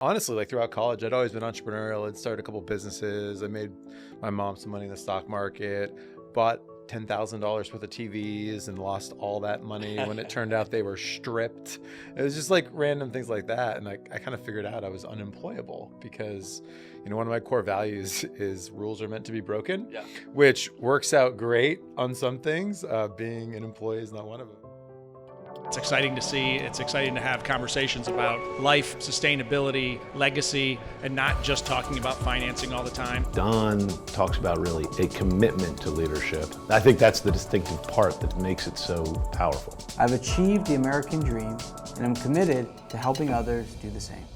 Honestly, like throughout college, I'd always been entrepreneurial. I'd started a couple businesses. I made my mom some money in the stock market, bought $10,000 worth of TVs and lost all that money when it turned out they were stripped. It was just like random things like that. And I kind of figured out I was unemployable because, one of my core values is rules are meant to be broken, Yeah. which works out great on some things. Being an employee is not one of them. It's exciting to see. It's exciting to have conversations about life, sustainability, legacy, and not just talking about financing all the time. Don talks about really a commitment to leadership. I think that's the distinctive part that makes it so powerful. I've achieved the American dream, and I'm committed to helping others do the same.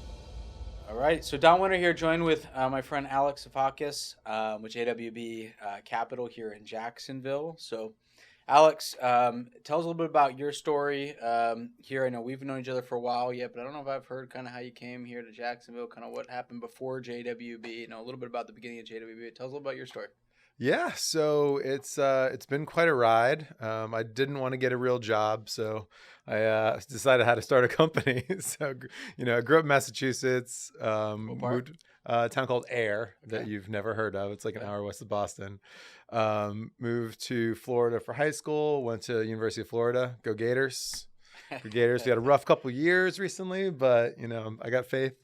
All right, so Don Wenner here, joined with my friend Alex Sifakis with JWB Capital here in Jacksonville. So Alex, tell us a little bit about your story here. I know we've known each other for a while yet, but I don't know if I've heard kind of how you came here to Jacksonville, kind of what happened before JWB, a little bit about the beginning of JWB. Tell us a little about your story. Yeah, so it's been quite a ride. I didn't want to get a real job, so I decided how to start a company. So, I grew up in Massachusetts, moved a town called Air that you've never heard of. It's like an hour west of Boston. Moved to Florida for high school, went to University of Florida. Go Gators. Go Gators. We had a rough couple years recently, but, I got faith.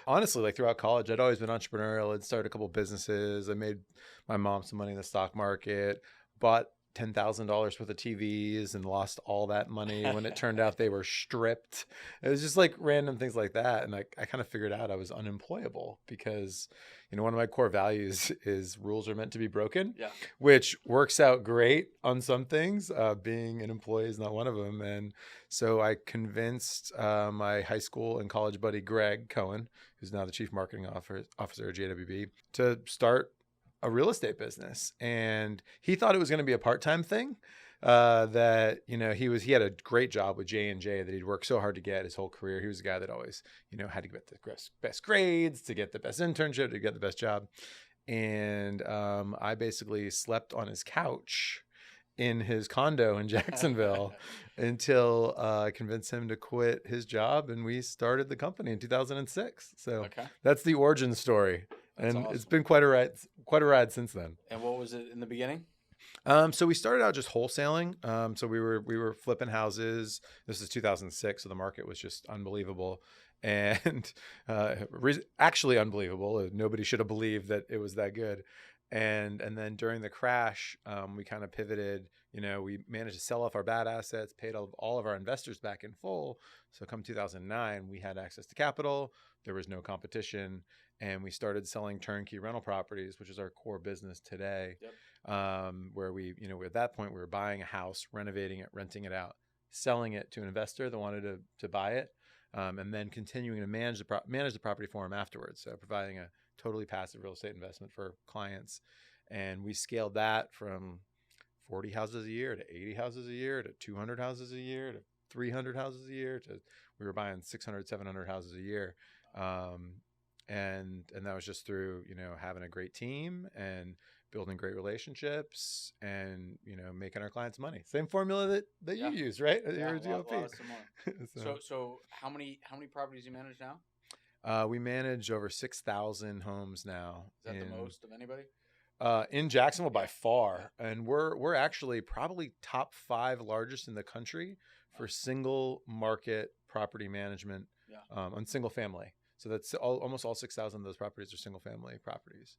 Honestly, like throughout college, I'd always been entrepreneurial. I'd started a couple businesses. I made my mom some money in the stock market, bought $10,000 worth of TVs and lost all that money when it turned out they were stripped. It was just like random things like that. And I kind of figured out I was unemployable because, one of my core values is rules are meant to be broken, which works out great on some things. Being an employee is not one of them. And so I convinced my high school and college buddy, Greg Cohen, who's now the chief marketing officer at JWB, to start a real estate business. And he thought it was going to be a part-time thing, that, he had a great job with J&J that he'd worked so hard to get his whole career. He was the guy that always, had to get the best grades, to get the best internship, to get the best job. And I basically slept on his couch in his condo in Jacksonville until I convinced him to quit his job. And we started the company in 2006. So that's the origin story. That's awesome. It's been quite a ride since then. And what was it in the beginning? So we started out just wholesaling. So we were flipping houses. This is 2006, so the market was just unbelievable, and actually unbelievable. Nobody should have believed that it was that good. And then during the crash, we kind of pivoted. We managed to sell off our bad assets, paid all of our investors back in full. So come 2009, we had access to capital. There was no competition. And we started selling turnkey rental properties, which is our core business today. Where we, at that point, we were buying a house, renovating it, renting it out, selling it to an investor that wanted to buy it, and then continuing to manage the property for them afterwards. So providing a totally passive real estate investment for clients. And we scaled that from 40 houses a year to 80 houses a year to 200 houses a year to 300 houses a year to we were buying 600, 700 houses a year. And that was just through, having a great team and building great relationships and, making our clients money. Same formula that you use, right? Yeah, a lot similar. So how many properties do you manage now? We manage over 6,000 homes now. Is that the most of anybody? In Jacksonville by far. And we're actually probably top 5 largest in the country for single market property management on single family. So that's almost all 6,000 of those properties are single family properties.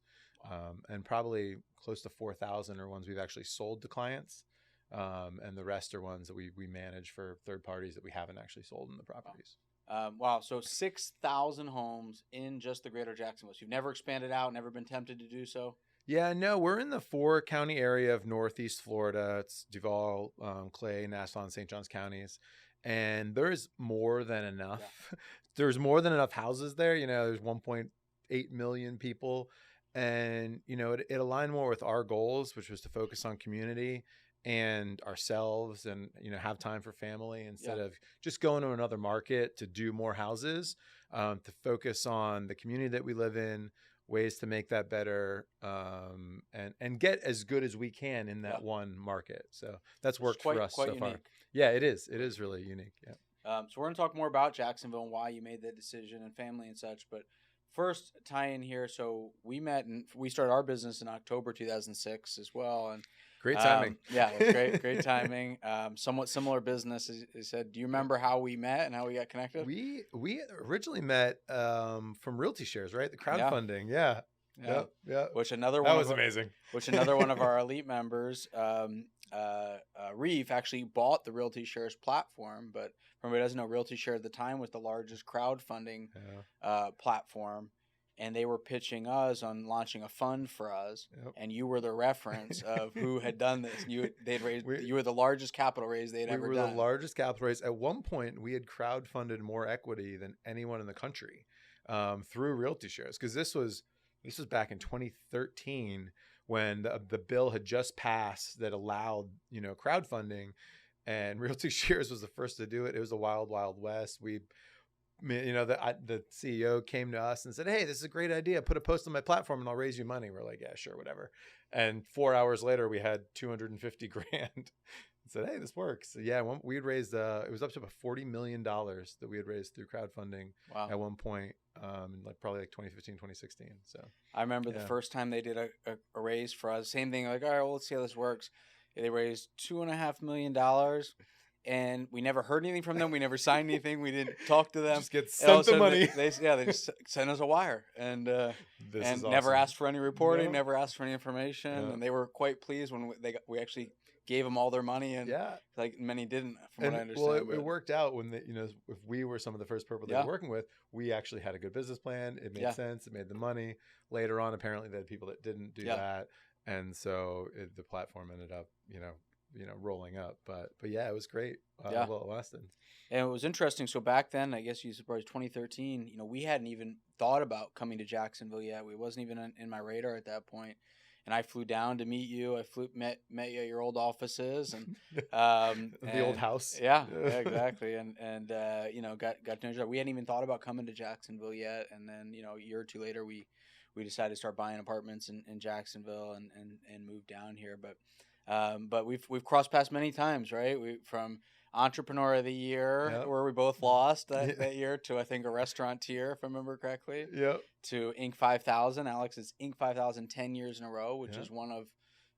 And probably close to 4,000 are ones we've actually sold to clients. And the rest are ones that we manage for third parties that we haven't actually sold in the properties. Wow. So 6,000 homes in just the greater Jacksonville. So you've never expanded out, never been tempted to do so? Yeah, no, we're in the 4-county area of Northeast Florida. It's Duval, Clay, Nassau, and St. Johns counties. And there's more than enough. Yeah. There's more than enough houses there. There's 1.8 million people. And, it aligned more with our goals, which was to focus on community and ourselves and, have time for family instead of just going to another market to do more houses, to focus on the community that we live in, ways to make that better, and get as good as we can in that one market. So that's worked for us so far. Yeah, it is. It is really unique. Yeah. So we're going to talk more about Jacksonville and why you made that decision and family and such. But first, tie in here. So we met and we started our business in October 2006 as well. And Great timing. Yeah, it was great timing. Somewhat similar business. As you said, do you remember how we met and how we got connected? We originally met from Realty Shares, right? The crowdfunding. Yeah. Yeah. Which another one that was amazing. Which another one of our elite members, Reef, actually bought the Realty Shares platform. But for anybody who doesn't know, Realty Share at the time was the largest crowdfunding platform. And they were pitching us on launching a fund for us, and you were the reference of who had done this. You were the largest capital raise they'd ever done. We were the largest capital raise. At one point, we had crowdfunded more equity than anyone in the country through Realty Shares, because this was back in 2013 when the bill had just passed that allowed crowdfunding, and Realty Shares was the first to do it. It was a wild, wild west. The CEO came to us and said, "Hey, this is a great idea. Put a post on my platform and I'll raise you money." We're like, "Yeah, sure, whatever." And 4 hours later, we had $250,000. Said, "Hey, this works." So yeah, we had raised. It was up to about $40 million that we had raised through crowdfunding at one point, probably 2015, 2016. So I remember the first time they did a raise for us. Same thing. Like, all right, well, let's see how this works. They raised $2.5 million. And we never heard anything from them. We never signed anything. We didn't talk to them. Just get sent the money. They just sent us a wire and never asked for any reporting, never asked for any information. Yeah. And they were quite pleased when we actually gave them all their money. And like many didn't, from what I understand. Well, it worked out when if we were some of the first people they were working with, we actually had a good business plan. It made sense. It made the money. Later on, apparently, they had people that didn't do that, and so the platform ended up, rolling up, but yeah, it was great. Well, it lasted. And it was interesting. So back then, I guess you suppose 2013, we hadn't even thought about coming to Jacksonville yet. We wasn't even in my radar at that point. And I flew down to meet you. I met you at your old offices and the old house. Yeah, exactly. And got to know each other. We hadn't even thought about coming to Jacksonville yet. And then a year or two later, we decided to start buying apartments in Jacksonville and move down here. But we've crossed paths many times, right? From Entrepreneur of the Year, where we both lost that year, to I think a restaurateur, if I remember correctly. Yep. To Inc. 5000. Alex is Inc. 5000 10 years in a row, which is one of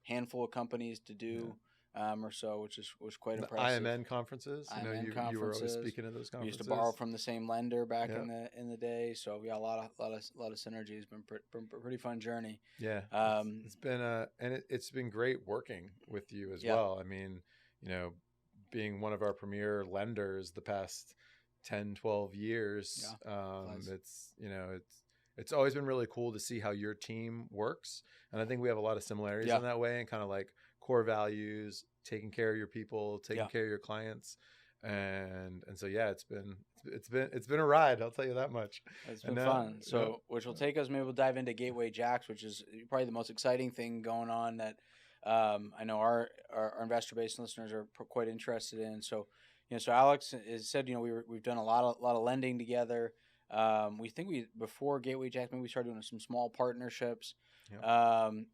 handful of companies to do or so, which was quite impressive. IMN conferences. You were always speaking at those conferences. We used to borrow from the same lender back in the day, so we got a lot of synergy. It's been a pretty fun journey. Yeah, it's been it's been great working with you as well. I mean, being one of our premier lenders the past 10, 12 years, it's always been really cool to see how your team works, and I think we have a lot of similarities in that way, and kind of like core values, taking care of your people, taking care of your clients, and so it's been a ride. I'll tell you that much. It's been fun. So which will take us, maybe we'll dive into Gateway Jax, which is probably the most exciting thing going on that I know our investor base listeners are quite interested in. So so Alex has said we've done a lot of lending together. We think before Gateway Jax, maybe we started doing some small partnerships.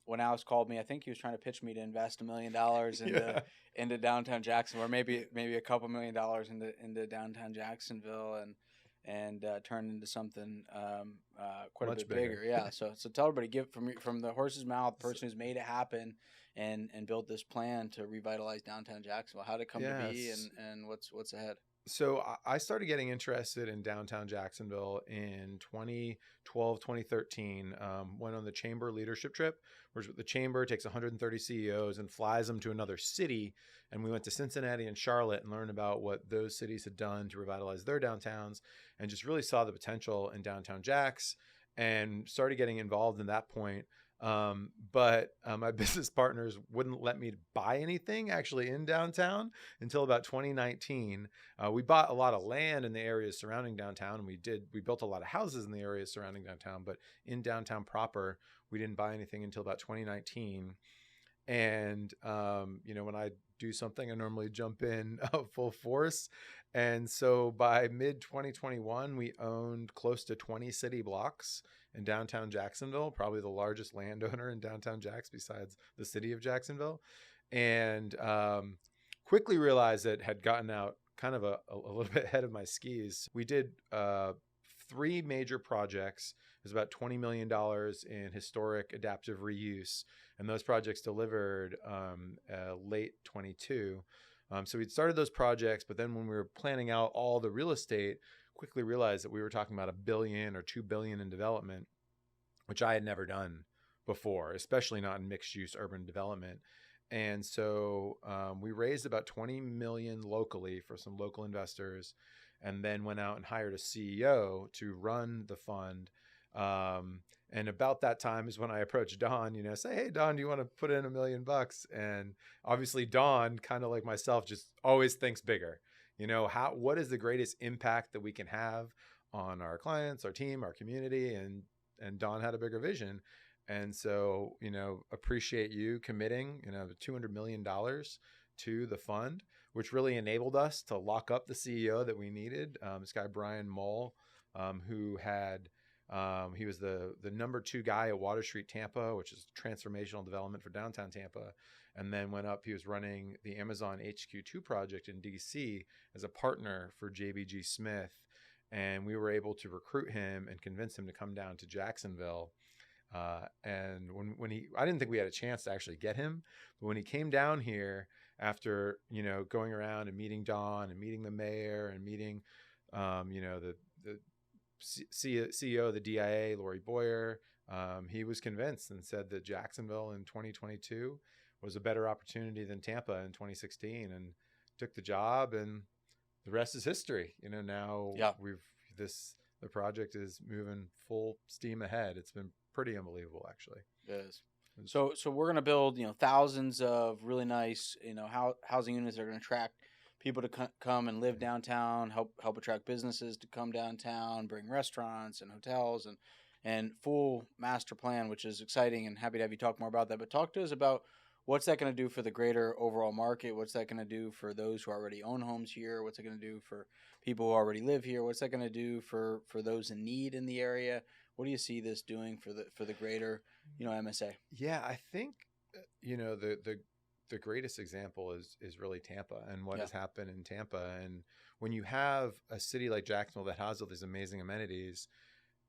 When Alex called me, I think he was trying to pitch me to invest $1 million into downtown Jacksonville, or maybe a couple $1 million into downtown Jacksonville, and turned into something quite a bit bigger. Yeah. So tell everybody, give from the horse's mouth, the person who's made it happen and built this plan to revitalize downtown Jacksonville. How did it come to be, and what's ahead? So I started getting interested in downtown Jacksonville in 2012, 2013. Went on the Chamber leadership trip, where the Chamber takes 130 CEOs and flies them to another city. And we went to Cincinnati and Charlotte and learned about what those cities had done to revitalize their downtowns, and just really saw the potential in downtown Jax and started getting involved in that point. But my business partners wouldn't let me buy anything actually in downtown until about 2019. We bought a lot of land in the areas surrounding downtown, and we built a lot of houses in the areas surrounding downtown, but in downtown proper, we didn't buy anything until about 2019. And, when I do something, I normally jump in full force. And so by mid 2021, we owned close to 20 city blocks in downtown Jacksonville, probably the largest landowner in downtown Jax besides the city of Jacksonville. And quickly realized that had gotten out kind of a little bit ahead of my skis. We did 3 major projects. It was about $20 million in historic adaptive reuse. And those projects delivered late 22. So we'd started those projects, but then when we were planning out all the real estate, quickly realized that we were talking about $1 billion or $2 billion in development, which I had never done before, especially not in mixed use urban development. And so we raised about 20 million locally for some local investors, and then went out and hired a CEO to run the fund. And about that time is when I approached Don, say, hey, Don, do you want to put in $1 million? And obviously Don, kind of like myself, just always thinks bigger. What is the greatest impact that we can have on our clients, our team, our community? And Don had a bigger vision. And so, appreciate you committing, $200 million to the fund, which really enabled us to lock up the CEO that we needed. This guy, Brian Mull, who had, he was the number 2 guy at Water Street, Tampa, which is transformational development for downtown Tampa. And then he was running the Amazon HQ2 project in DC as a partner for JBG Smith. And we were able to recruit him and convince him to come down to Jacksonville. And I didn't think we had a chance to actually get him, but when he came down here after, going around and meeting Don and meeting the mayor and meeting, the CEO of the DIA, Lori Boyer, he was convinced and said that Jacksonville in 2022 was a better opportunity than Tampa in 2016, and took the job, and the rest is history. Now the project is moving full steam ahead. It's been pretty unbelievable, actually. It is. So we're going to build, thousands of really nice, housing units that are going to attract people to come and live downtown, help attract businesses to come downtown, bring restaurants and hotels and full master plan, which is exciting, and happy to have you talk more about that. But talk to us about what's that going to do for the greater overall market? What's that going to do for those who already own homes here? What's it going to do for people who already live here? What's that going to do for those in need in the area? What do you see this doing for the greater, MSA? Yeah, I think, the greatest example is really Tampa and what has happened in Tampa. And when you have a city like Jacksonville that has all these amazing amenities,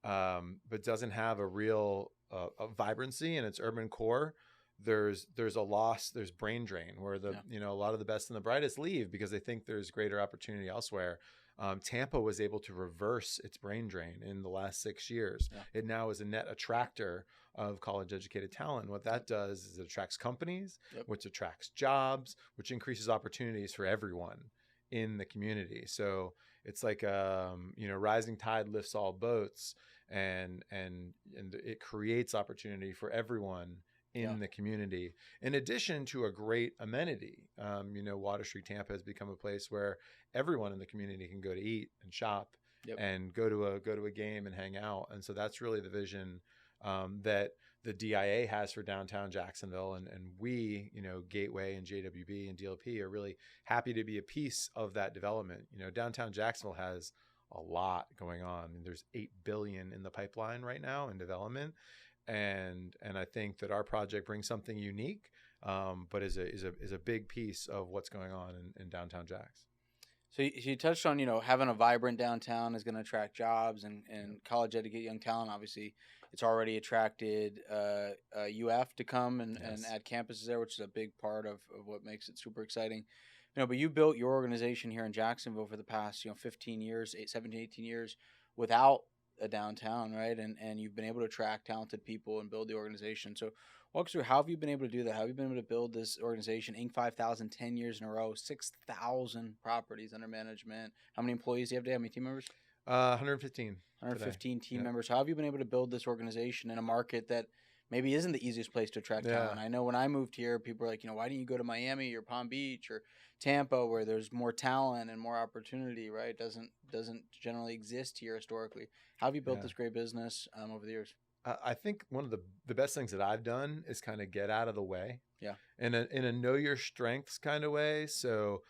but doesn't have a real vibrancy in its urban core, there's a loss, there's brain drain where a lot of the best and the brightest leave because they think there's greater opportunity elsewhere. Tampa was able to reverse its brain drain in the last 6 years. Yeah. It now is a net attractor of college educated talent. What that does is it attracts companies, which attracts jobs, which increases opportunities for everyone in the community. So it's like, rising tide lifts all boats, and it creates opportunity for everyone in the community, in addition to a great amenity. Water Street Tampa has become a place where everyone in the community can go to eat and shop and go to a game and hang out. And so that's really the vision that the DIA has for downtown Jacksonville. And we, Gateway and JWB and DLP are really happy to be a piece of that development. Downtown Jacksonville has a lot going on. I mean, there's $8 billion in the pipeline right now in development. And I think that our project brings something unique, but is a big piece of what's going on in downtown Jax. So you touched on, having a vibrant downtown is going to attract jobs and college educated young talent. Obviously, it's already attracted UF to come and add campuses there, which is a big part of what makes it super exciting. But you built your organization here in Jacksonville for the past 17, 18 years without a downtown, right? And you've been able to attract talented people and build the organization. So walk us through, how have you been able to do that? How have you been able to build this organization, Inc. 5,000, 10 years in a row, 6,000 properties under management? How many employees do you have today? How many team members? 115. 115 team members. How have you been able to build this organization in a market that maybe isn't the easiest place to attract talent? I know when I moved here, people were like, why didn't you go to Miami or Palm Beach or Tampa, where there's more talent and more opportunity, right? Doesn't generally exist here historically. How have you built this great business over the years? I think one of the best things that I've done is kind of get out of the way. Yeah. In a know your strengths kind of way. So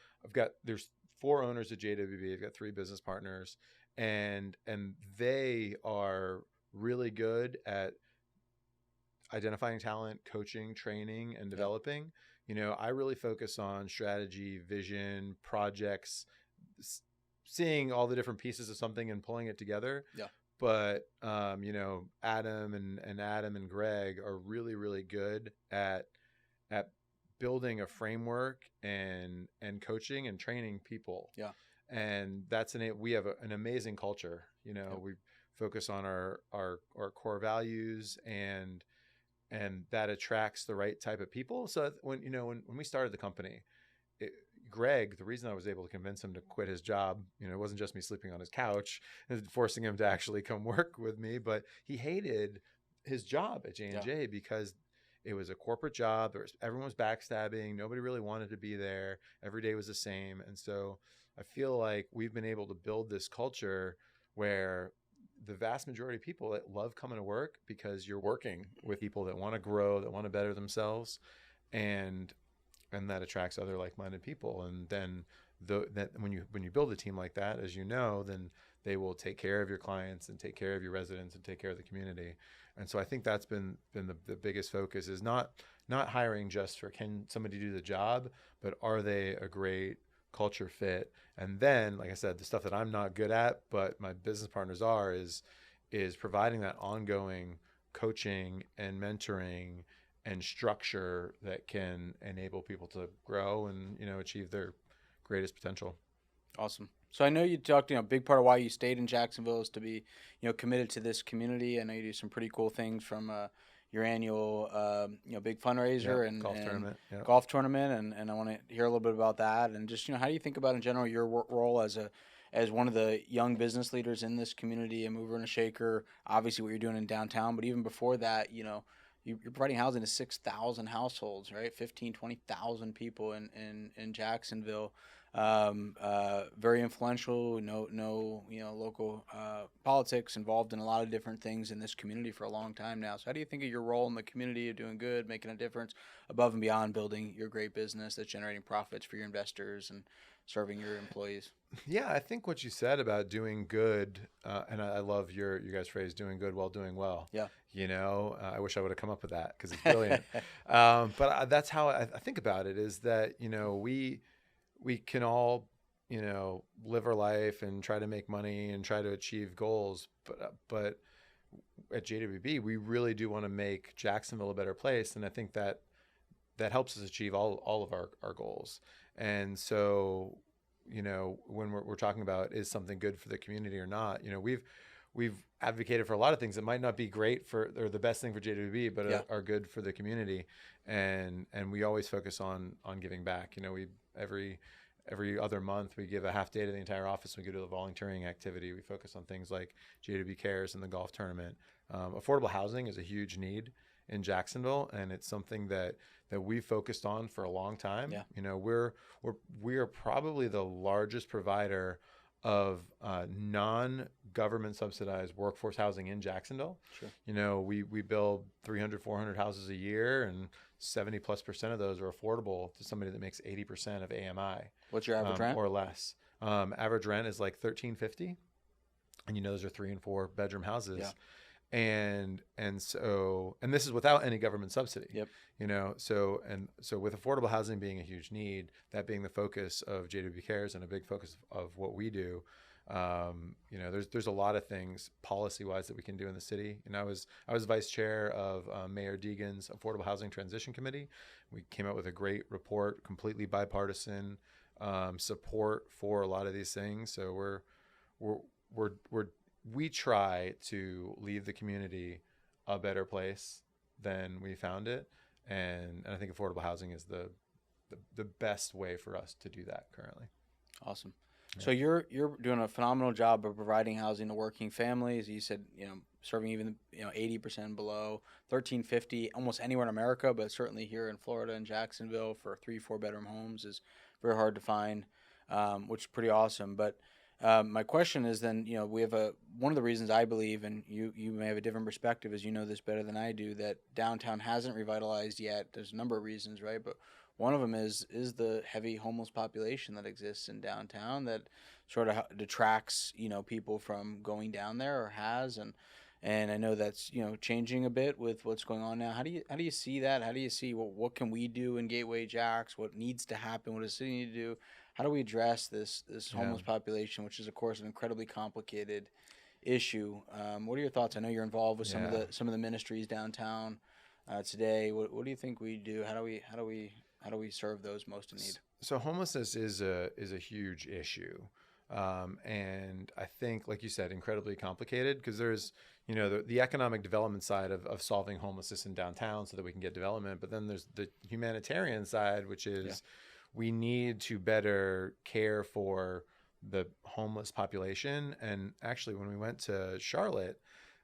there's 4 owners at JWB. I've got 3 business partners, and they are really good at identifying talent, coaching, training, and developing. I really focus on strategy, vision, projects, seeing all the different pieces of something and pulling it together. Yeah. But Adam and Greg are really, really good at building a framework and coaching and training people. Yeah. And we have an amazing culture. We focus on our core values, and that attracts the right type of people. So when we started the company, Greg, the reason I was able to convince him to quit his job, it wasn't just me sleeping on his couch and forcing him to actually come work with me, but he hated his job at J&J because it was a corporate job. Everyone was backstabbing. Nobody really wanted to be there. Every day was the same. And so I feel like we've been able to build this culture where the vast majority of people that love coming to work because you're working with people that want to grow, that want to better themselves, and that attracts other like-minded people. And then when you build a team like that, as you know, then they will take care of your clients and take care of your residents and take care of the community. And so I think that's been the biggest focus, is not hiring just for can somebody do the job, but are they a great culture fit? And then, like I said, the stuff that I'm not good at, but my business partners are, is providing that ongoing coaching and mentoring and structure that can enable people to grow and, achieve their greatest potential. Awesome. So I know you talked, a big part of why you stayed in Jacksonville is to be, committed to this community. I know you do some pretty cool things, from your annual, big fundraiser and golf tournament. And I want to hear a little bit about that. And just, how do you think about in general your role as one of the young business leaders in this community, a mover and a shaker, obviously what you're doing in downtown, but even before that, you're providing housing to 6,000 households, right? 15, 20,000 people in Jacksonville. Very influential, no local politics, involved in a lot of different things in this community for a long time now. So how do you think of your role in the community of doing good, making a difference above and beyond building your great business that's generating profits for your investors and serving your employees? Yeah, I think what you said about doing good, and I love your guys' phrase, doing good while doing well. Yeah. I wish I would have come up with that because it's brilliant. But that's how I think about it, is that, we can all, live our life and try to make money and try to achieve goals. But at JWB, we really do want to make Jacksonville a better place. And I think that helps us achieve all of our goals. And so, when we're talking about is something good for the community or not, we've advocated for a lot of things that might not be great or the best thing for JWB, but are good for the community. And we always focus on giving back. We every other month we give a half day to the entire office. We go to a volunteering activity. We focus on things like JWB Cares and the golf tournament. Affordable housing is a huge need in Jacksonville, and it's something that we focused on for a long time. Yeah. We are probably the largest provider of non-government subsidized workforce housing in Jacksonville. Sure. We build 300, 400 houses a year, and 70+% of those are affordable to somebody that makes 80% of AMI. What's your average rent? Or less. Average rent is like $1,350, and those are 3 and 4 bedroom houses. Yeah. And this is without any government subsidy. Yep. So with affordable housing being a huge need, that being the focus of JWB Cares and a big focus of what we do, there's a lot of things policy-wise that we can do in the city. And I was vice chair of Mayor Deegan's Affordable Housing Transition Committee. We came out with a great report, completely bipartisan support for a lot of these things. So we try to leave the community a better place than we found it, and I think affordable housing is the best way for us to do that currently. Awesome. Yeah. So you're doing a phenomenal job of providing housing to working families. You said serving even 80% below, $1,350 almost anywhere in America, but certainly here in Florida and Jacksonville for 3-4 bedroom homes is very hard to find, which is pretty awesome. But my question is then, we have one of the reasons I believe, and you may have a different perspective as you know this better than I do, that downtown hasn't revitalized yet. There's a number of reasons, right? But one of them is the heavy homeless population that exists in downtown that sort of detracts, people from going down there, or has, and I know that's changing a bit with what's going on now. How do you see that? How do you see what can we do in Gateway Jax? What needs to happen? What does the city need to do? how do we address this homeless population, which is of course an incredibly complicated issue. What are your thoughts? I know you're involved with some of the ministries downtown today. What do you think we do? How do we serve those most in need? So homelessness is a huge issue. And I think, like you said, incredibly complicated, because there's, the economic development side of solving homelessness in downtown so that we can get development. But then there's the humanitarian side, which is we need to better care for the homeless population. And actually, when we went to Charlotte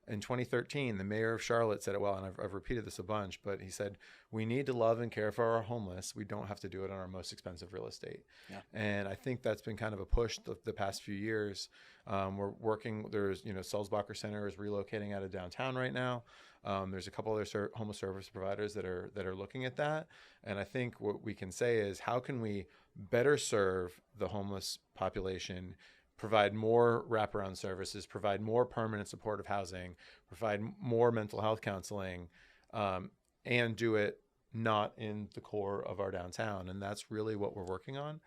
in 2013, the mayor of Charlotte said it well, and I've repeated this a bunch, but he said, we need to love and care for our homeless. We don't have to do it on our most expensive real estate. Yeah. And I think that's been kind of a push the past few years. We're working, there's, Sulzbacher Center is relocating out of downtown right now. There's a couple other homeless service providers that are looking at that. And I think what we can say is, how can we better serve the homeless population, provide more wraparound services, provide more permanent supportive housing, provide more mental health counseling, and do it not in the core of our downtown. And that's really what we're working on.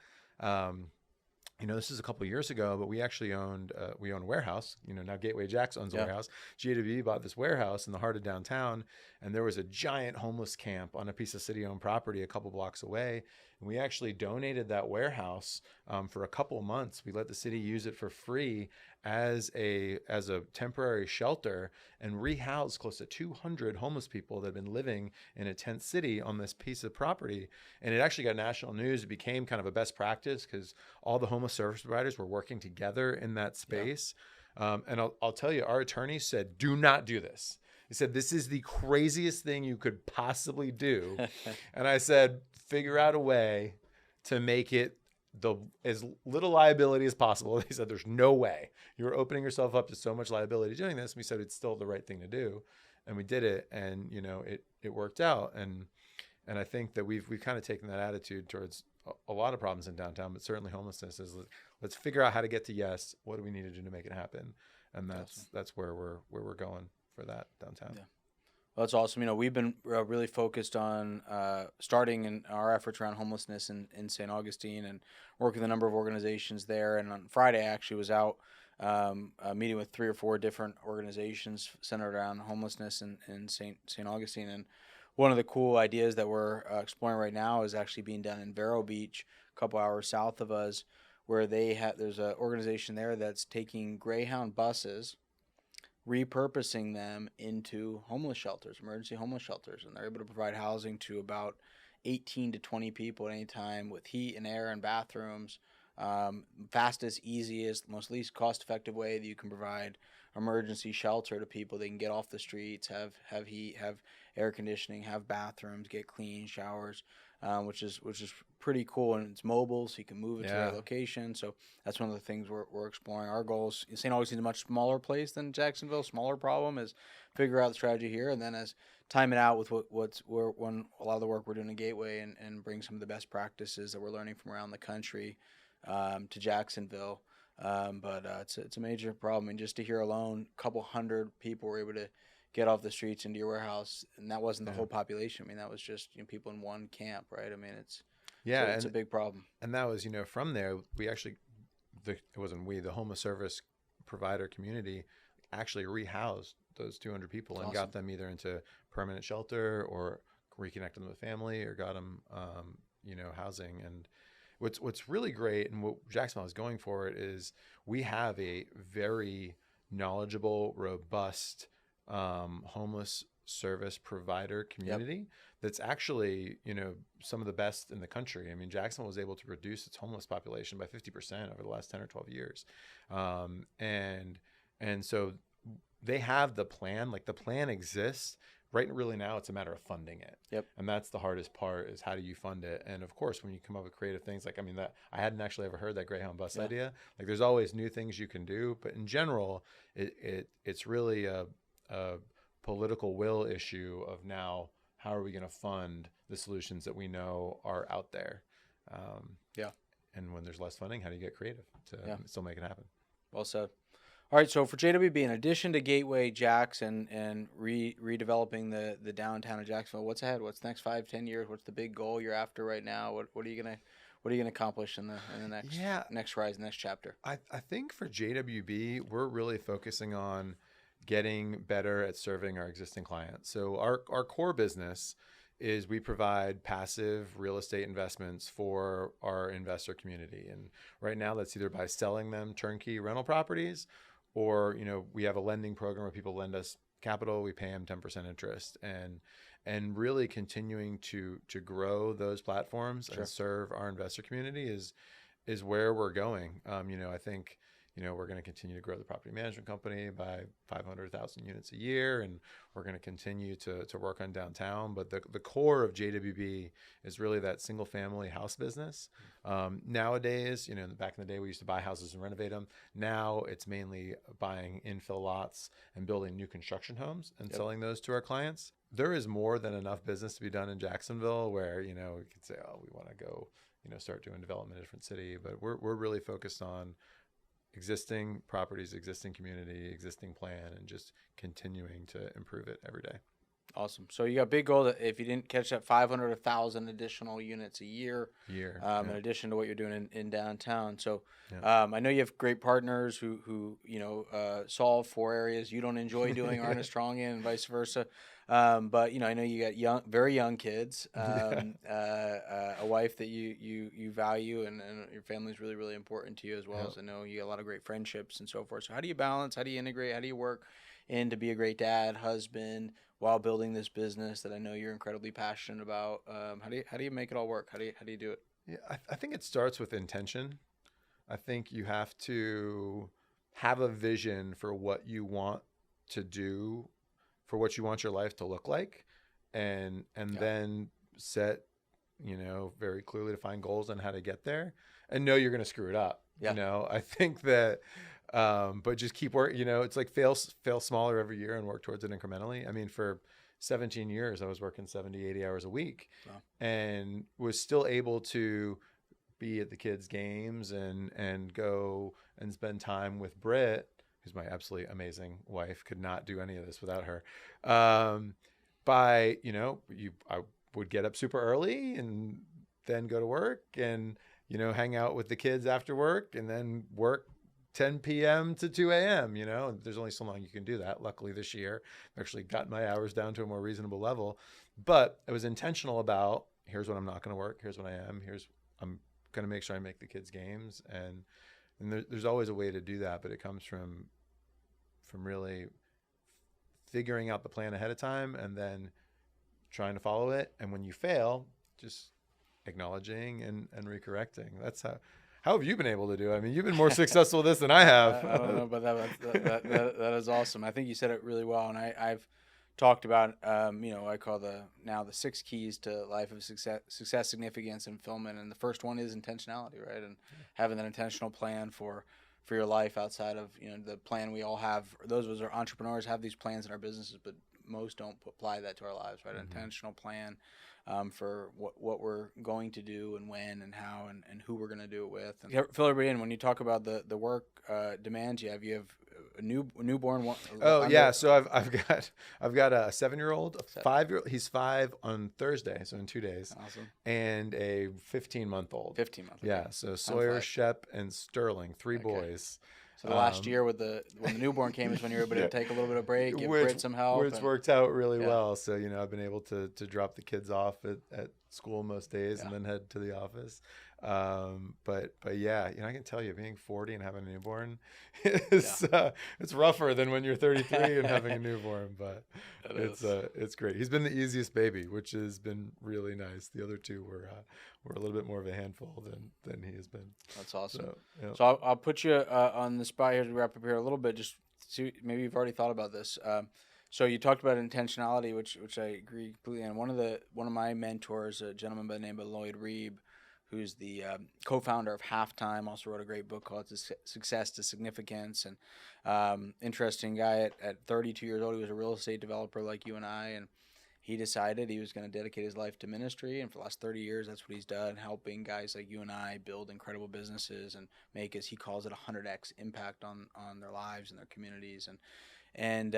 This is a couple of years ago, but we actually owned a warehouse. Now Gateway Jax owns a warehouse. JWB bought this warehouse in the heart of downtown, and there was a giant homeless camp on a piece of city-owned property a couple blocks away. And we actually donated that warehouse for a couple of months. We let the city use it for free as a temporary shelter, and rehoused close to 200 homeless people that had been living in a tent city on this piece of property. And it actually got national news. It became kind of a best practice because all the homeless service providers were working together in that space. Yeah. And I'll tell you, our attorney said, do not do this. He said, this is the craziest thing you could possibly do. And I said, figure out a way to make it as little liability as possible. He said, there's no way. You're opening yourself up to so much liability doing this. And we said, it's still the right thing to do. And we did it. And, it worked out. And I think that we've kind of taken that attitude towards a lot of problems in downtown, but certainly homelessness is, let's figure out how to get to yes. What do we need to do to make it happen? And that's where we're going for that downtown. Yeah. Well, that's awesome. We've been really focused on starting in our efforts around homelessness in St. Augustine, and working with a number of organizations there. And on Friday, I actually was out meeting with 3 or 4 different organizations centered around homelessness in St. Augustine. And one of the cool ideas that we're exploring right now is actually being done in Vero Beach, a couple hours south of us, where there's an organization there that's taking Greyhound buses, repurposing them into homeless shelters, emergency homeless shelters, and they're able to provide housing to about 18 to 20 people at any time, with heat and air and bathrooms. Fastest, easiest, most least cost-effective way that you can provide emergency shelter to people. They can get off the streets, have heat, have air conditioning, have bathrooms, get clean showers, which is pretty cool. And it's mobile, so you can move it to their location. So that's one of the things we're exploring. Our goals, St. Augustine is a much smaller place than Jacksonville. Smaller problem is figure out the strategy here, and then as time it out with when a lot of the work we're doing in Gateway, and bring some of the best practices that we're learning from around the country to Jacksonville. But it's a major problem. And just to hear alone, a couple hundred people were able to get off the streets into your warehouse, and that wasn't the whole population. I mean, that was just people in one camp, right? I mean, it's a big problem. And that was from there we actually the homeless service provider community actually rehoused those 200 people and got them either into permanent shelter or reconnected them with family, or got them housing. And what's really great, and what Jacksonville is going for, it is we have a very knowledgeable, robust homeless service provider community that's actually some of the best in the country. I mean, Jacksonville was able to reduce its homeless population by 50% over the last 10 or 12 years, and so they have the plan. Like, the plan exists. Right, really now it's a matter of funding it. Yep. And that's the hardest part, is how do you fund it? And of course, when you come up with creative things, like, that I hadn't actually ever heard that Greyhound bus idea. Like, there's always new things you can do, but in general, it's really a political will issue of now, how are we going to fund the solutions that we know are out there? And when there's less funding, how do you get creative to still make it happen? Well said. All right, so for JWB, in addition to Gateway Jax and redeveloping the downtown of Jacksonville, what's ahead? What's the next 5-10 years? What's the big goal you're after right now? What are you What are you going to accomplish in the next rise, next chapter? I think for JWB, we're really focusing on getting better at serving our existing clients. So our core business is we provide passive real estate investments for our investor community. And right now that's either by selling them turnkey rental properties, or, we have a lending program where people lend us capital, we pay them 10% interest, and really continuing to grow those platforms and serve our investor community is where we're going. I think, we're going to continue to grow the property management company by 500,000 units a year, and we're going to continue to work on downtown. But the core of JWB is really that single family house business. Nowadays, back in the day, we used to buy houses and renovate them. Now it's mainly buying infill lots and building new construction homes and selling those to our clients. There is more than enough business to be done in Jacksonville where, we could say, oh, we want to go, start doing development in a different city. But we're really focused on existing properties, existing community, existing plan, and just continuing to improve it every day. Awesome. So you got a big goal that if you didn't catch that 500, 1,000 additional units a year, in addition to what you're doing in downtown. So I know you have great partners who solve for areas you don't enjoy doing, aren't as strong in, and vice versa. But I know you got very young kids, a wife that you value, and your family is really, really important to you as well. So I know you got a lot of great friendships and so forth. So how do you balance? How do you integrate? How do you work in to be a great dad, husband, while building this business that I know you're incredibly passionate about? How do you make it all work? How do you do it? Yeah, I think it starts with intention. I think you have to have a vision for what you want to do, for what you want your life to look like, and then set, very clearly defined goals on how to get there, and know you're going to screw it up. I think that, but just keep working. It's like fail smaller every year and work towards it incrementally. I mean, for 17 years, I was working 70, 80 hours a week, and was still able to be at the kids' games and go and spend time with Britt, who's my absolutely amazing wife. Could not do any of this without her. I would get up super early and then go to work and, hang out with the kids after work, and then work 10 p.m. to 2 a.m., There's only so long you can do that. Luckily this year, I've actually got my hours down to a more reasonable level. But I was intentional about, here's when I'm not going to work, here's when I am, I'm going to make sure I make the kids' games. And there's always a way to do that, but it comes from really figuring out the plan ahead of time and then trying to follow it. And when you fail, just acknowledging and recorrecting. That's how have you been able to do it? I mean, you've been more successful at this than I have. I don't know, but that is awesome. I think you said it really well. And I've talked about, I call the 6 keys to life of success, significance, and fulfillment. And the first one is intentionality, right? And having that intentional plan for your life outside of, the plan we all have. Those of us who are entrepreneurs have these plans in our businesses, but most don't apply that to our lives, right? Mm-hmm. Intentional plan for what we're going to do and when and how and who we're going to do it with. And fill everybody in when you talk about the work demands you have a newborn one. Oh yeah, so I've got a 7-year-old, a 5-year-old. He's 5 on Thursday, so in 2 days. Awesome. And a 15-month-old. 15-month. Yeah, so Sawyer, Shep, and Sterling, 3 boys. So the last year when the newborn came is when you were able to take a little bit of break, give Britt some help. Which worked out really well. So, I've been able to drop the kids off at school most days and then head to the office. But yeah, I can tell you, being 40 and having a newborn is it's rougher than when you're 33 and having a newborn. But it's great. He's been the easiest baby, which has been really nice. The other 2 were a little bit more of a handful than he has been. That's awesome. So I'll put you on the spot here to wrap up here a little bit. Just see, maybe you've already thought about this. So you talked about intentionality, which I agree completely. And one of my mentors, a gentleman by the name of Lloyd Reeb, who's the co-founder of Halftime, also wrote a great book called Success to Significance. And interesting guy. At 32 years old, he was a real estate developer like you and I, and he decided he was going to dedicate his life to ministry. And for the last 30 years, that's what he's done, helping guys like you and I build incredible businesses and make, as he calls it, 100x impact on their lives and their communities. And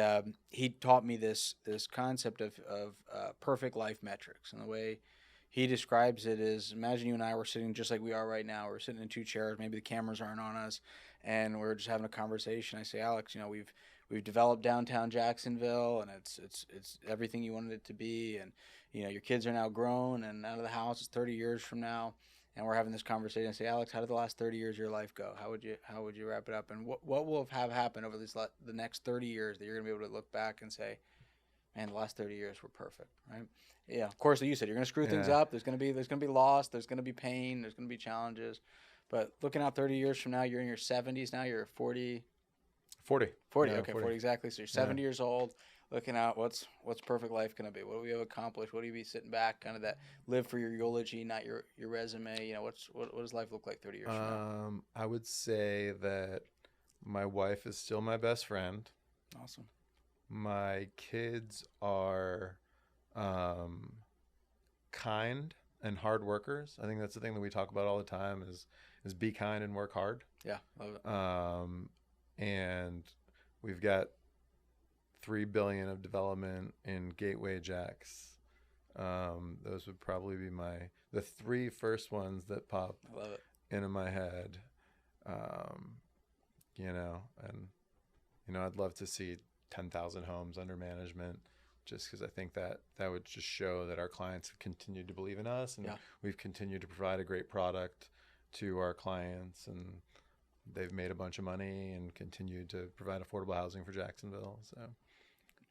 he taught me this concept of perfect life metrics. And the way he describes it as, imagine you and I were sitting just like we are right now. We're sitting in two chairs. Maybe the cameras aren't on us, and we're just having a conversation. I say, Alex, we've developed downtown Jacksonville, and it's everything you wanted it to be. And your kids are now grown and out of the house. It's 30 years from now, and we're having this conversation. I say, Alex, how did the last 30 years of your life go? How would you wrap it up? And what will have happened over the next 30 years that you're gonna be able to look back and say, man, the last 30 years were perfect, right? Yeah, of course, like you said, you're going to screw things up. There's going to be loss. There's going to be pain. There's going to be challenges. But looking out 30 years from now, you're in your 70s now. You're 40. 40. 40. Okay, 40 exactly. So you're 70 years old. Looking out, what's perfect life going to be? What do we have accomplished? What do you be sitting back, kind of that live for your eulogy, not your resume? What does life look like 30 years from now? I would say that my wife is still my best friend. Awesome. My kids are kind and hard workers. I think that's the thing that we talk about all the time is be kind and work hard. Yeah, love it. And we've got $3 billion of development in Gateway Jax. Those would probably be the three first ones that pop I love it. into my head. I'd love to see 10,000 homes under management, just because I think that would just show that our clients have continued to believe in us, and we've continued to provide a great product to our clients, and they've made a bunch of money and continued to provide affordable housing for Jacksonville. So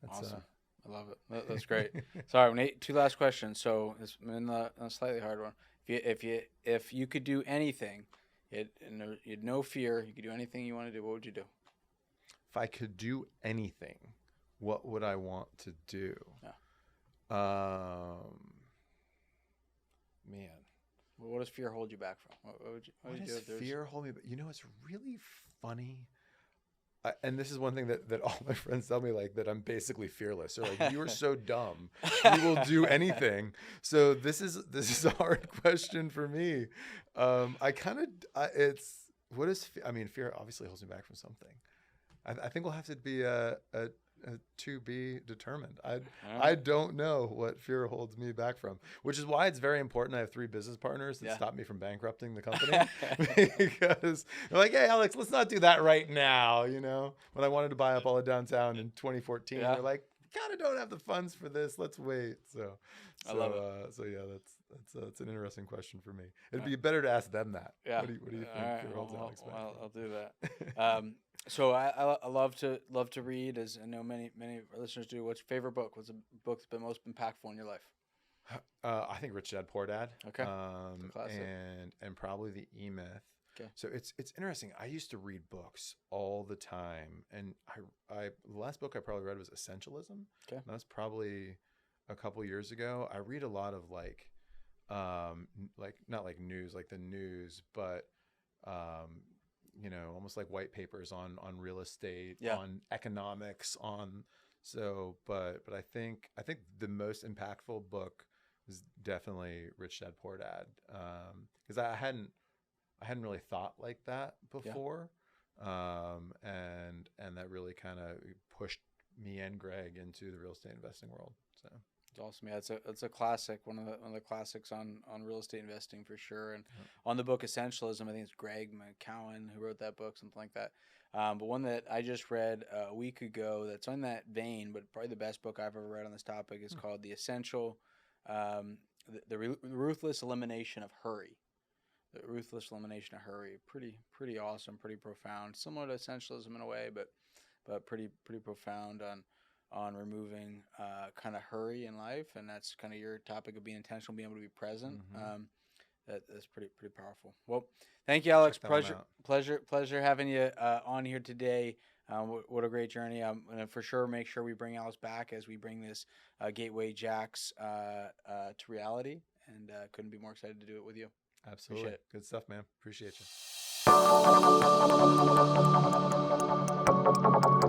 that's awesome. I love it. That's great. Sorry, Nate, two last questions. So it's been a slightly hard one. If you could do anything, you had no fear, you could do anything you want to do, what would you do? If I could do anything, what would I want to do? Yeah. Man. Well, what does fear hold you back from? What would you do if there's fear hold me back? It's really funny. And this is one thing that all my friends tell me, like, that I'm basically fearless. They're like, you are so dumb. You will do anything. So this is a hard question for me. Fear obviously holds me back from something. I think we'll have to be to be determined. I don't know what fear holds me back from, which is why it's very important I have 3 business partners that stop me from bankrupting the company. Because they're like, hey, Alex, let's not do that right now. When I wanted to buy up all of downtown in 2014, they're like, kind of don't have the funds for this. Let's wait. I love it. That's an interesting question for me. It'd be better to ask them that. Yeah. What do you think fear holds Alex back? I'll do that. So I love to read, as I know many listeners do. What's your favorite book? What's the book that's been most impactful in your life? I think Rich Dad Poor Dad. Okay. Classic. And probably The E-Myth. Okay. So it's interesting. I used to read books all the time, and the last book I probably read was Essentialism. Okay. That was probably a couple years ago. I read a lot of not like news, like the news, but almost like white papers on real estate, on economics, but I think the most impactful book was definitely Rich Dad Poor Dad, because I hadn't really thought like that before, and that really kind of pushed me and Greg into the real estate investing world. So it's awesome. Yeah, it's a classic, one of the classics on real estate investing for sure. And on the book Essentialism, I think it's Greg McCowan who wrote that book, something like that. But one that I just read a week ago that's on that vein, but probably the best book I've ever read on this topic is called The Essential, the Ruthless Elimination of Hurry. The Ruthless Elimination of Hurry. Pretty awesome, pretty profound. Similar to Essentialism in a way, but pretty profound on removing kind of hurry in life, and that's kind of your topic of being intentional, being able to be present. That's pretty powerful. Well, thank you, Alex. Pleasure having you on here today. What a great journey. I'm gonna for sure make sure we bring Alex back as we bring this Gateway Jax to reality, and couldn't be more excited to do it with you. Absolutely. Good stuff, man. Appreciate you.